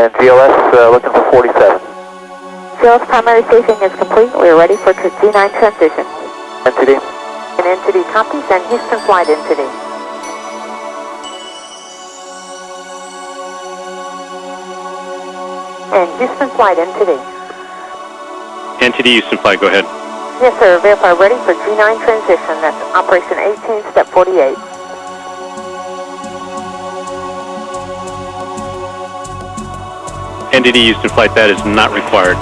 And GLS looking for 47. GLS primary staging is complete. We are ready for G9 transition. NTD. And NTD copies and Houston flight NTD. And Houston flight NTD. NTD Houston flight, go ahead. Yes, sir. Verify ready for G9 transition. That's operation 18, step 48. NTD Houston flight, that is not required.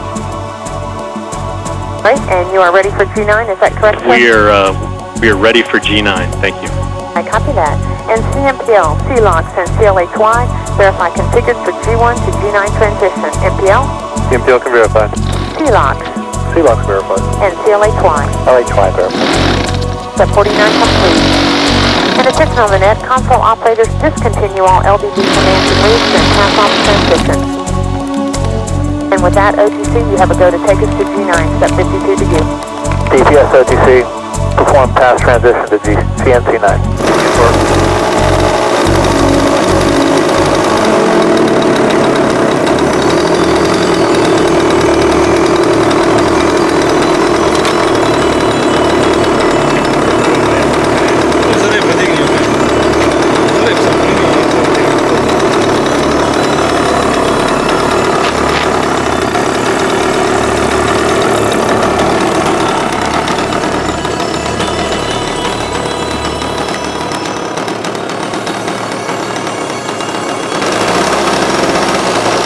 Right, and you are ready for G9, is that correct, sir? We are ready for G9, thank you. I copy that. And CMPL, CLOX, and CLHY, verify configured for G1 to G9 transition. MPL? CMPL can verify. CLOX. CLOX verified. And CLHY. LHY verified. Step 49 complete. And attention on the net, console operators discontinue all LDD commands and reads and pass off transition. And with that, OTC, you have a go to take us to G9, step 52 to you. DPS OTC, perform pass transition to CNC9.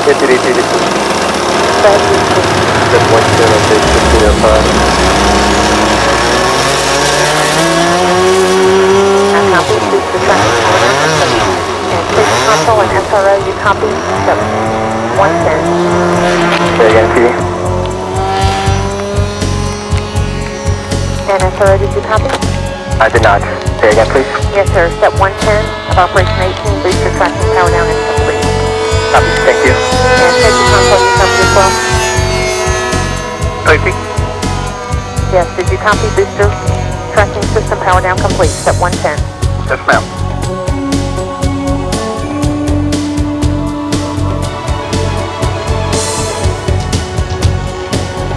NTD, TDC. Step 110 on stage 1505. Copy, please the traffic. And station console and SRO, you copy, step 110. Say again, TD. And SRO, did you copy? I did not. Say again, please. Yes, sir. Step 110 of operation 18, booster tracking power down is complete. Copy, thank you. And station console, you copy as well? Repeat. Yes, did you copy booster tracking system power down complete, step 110? Yes, ma'am.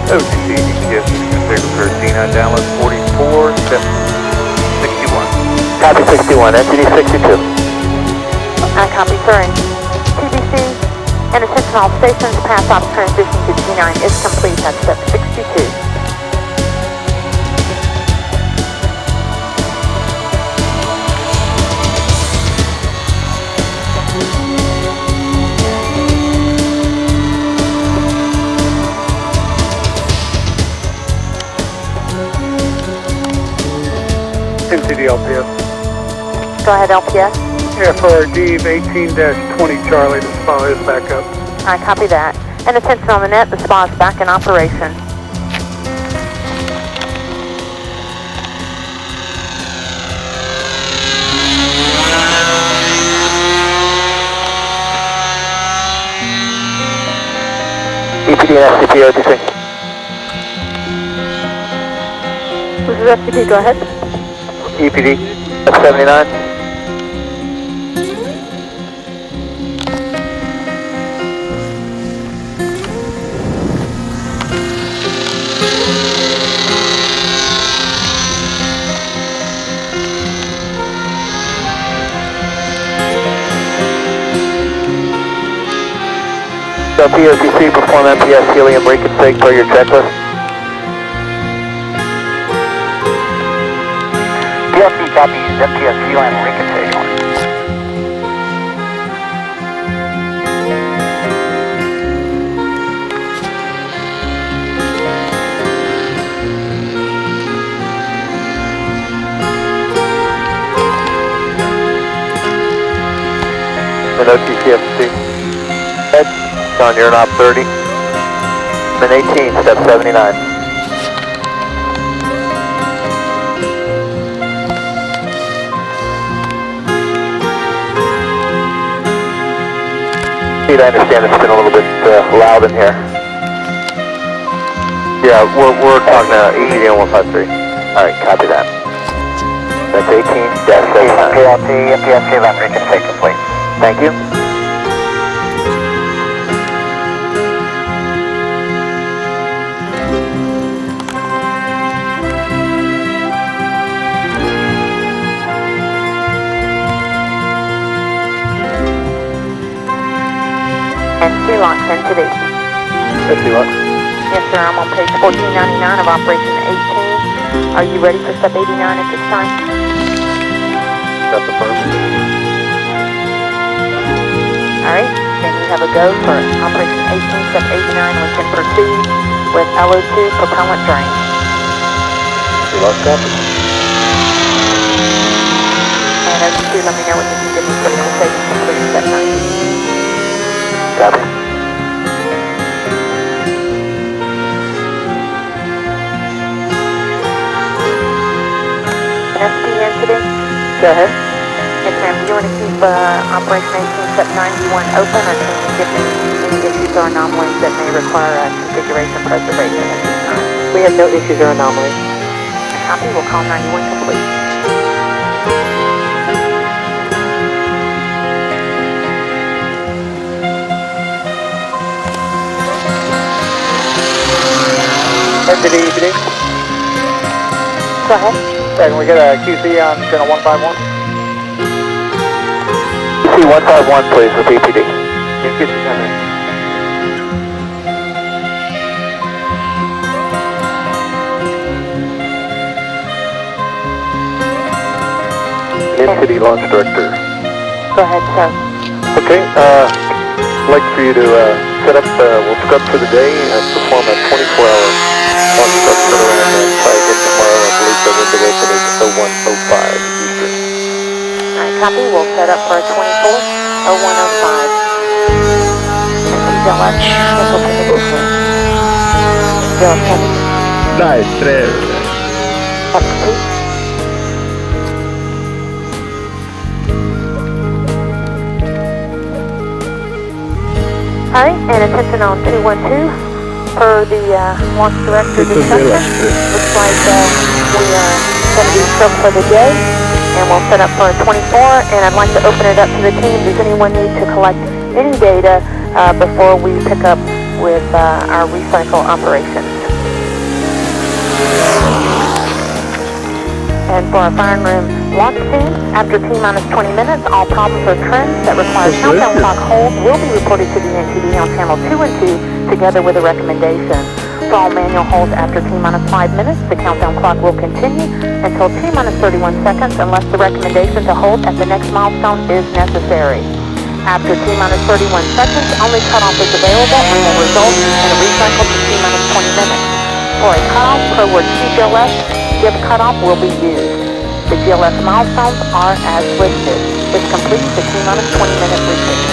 OTC, DPS is configured for G9 download 44, step 61. Copy 61, NTD 62. I copy, sir. And TBC and attention all stations, pass off transition to G9 is complete at step 62. NTD LPS. Go ahead, LPS. FRD 18-20 Charlie, the spa is back up. I copy that. And attention on the net, the spa is back in operation. EPD and SCP OTC. This is FCP, go ahead. EPD, F79. POTC, perform MPS helium reconfig per your checklist. PLC copies MPS helium reconfig. And OTC FC. On your knob 30, and 18, step 79. I understand it's been a little bit loud in here. Yeah, we're talking EPD on 153. All right, copy that. That's 18-79. PLT, MPS 11, reconfig complete. Thank you. And C-Lock's in today. C-Lock. Yes, sir. I'm on page 1499 of Operation 18. Are you ready for step 89 at this time? That's affirmative. All right. Then you have a go for Operation 18, step 89. We can proceed with LO2 propellant drain. C-Lock copy. And OT2, let me know when you can give me critical safety complete step 9. Copy. SPN today? Go ahead. Yes, ma'am. Do you want to keep Operation 18, Step 91 open, or can you give me any issues or anomalies that may require configuration preservation at this time? We have no issues or anomalies. Copy. We'll call 91 complete. EPD. Go ahead. Can we get a QC on channel 151? QC 151, please, with EPD. Yeah, QC coming. Mid-City Launch Director. Go ahead, sir. Okay, I'd like for you to set up, we'll scrub for the day and perform a 24-hour launch scrub turnaround and try again tomorrow. I believe the window open is 01:05 Eastern. All right, copy. We'll set up for a 24, 01:05. And don't let me know what to do. Bill, can you? Dai, tre. Step complete. All right, and attention on 212 per the launch director Tutto discussion. della Looks like we are going to be scrubbed for the day, and we'll set up for a 24, and I'd like to open it up to the team. Does anyone need to collect any data before we pick up with our recycle operations? And for our fire room launch team, after T-minus 20 minutes, all problems or trends that require countdown clock hold will be reported to the NTD on channel 2 and 2, together with a recommendation. For all manual holds after T-minus 5 minutes, the countdown clock will continue until T-minus 31 seconds unless the recommendation to hold at the next milestone is necessary. After T-minus 31 seconds, only cutoff is available and will result in a recycle to T-minus 20 minutes. For a cutoff per word GLS, give cutoff will be used. The GLS milestones are as listed. This completes the T-minus 20-minute routine.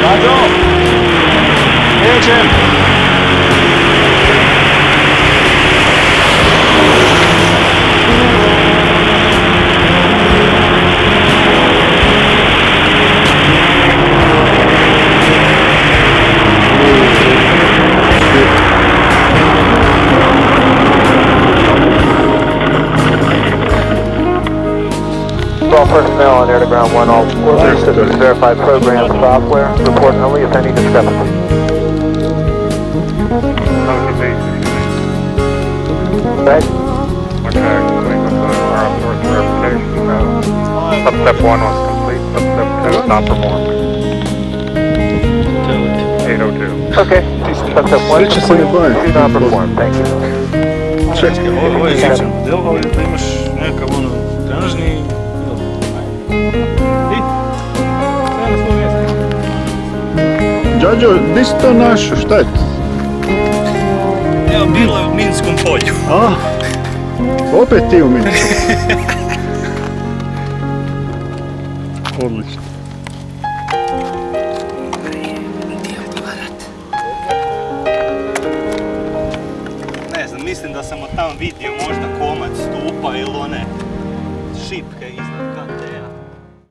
Rađo! Nećem! All personnel on air-to-ground 1, all systems verify program software. Report only if any discrepancy. Right? Substep 1 was complete, substep 2 is not performed. 802. Okay. Substep 1 Sreća se ne complete, bavim. 2 not performed. Thank you. Čekaj, Ovo je sličan model, ali da imaš nekakav trenažni. Đađo, di si to našao, šta je to? Evo, bilo je u Minskom polju. A, opet ti u Minsku. Odlično. Ne znam, mislim da sam od tamo vidio možda komad stupa ili one šipke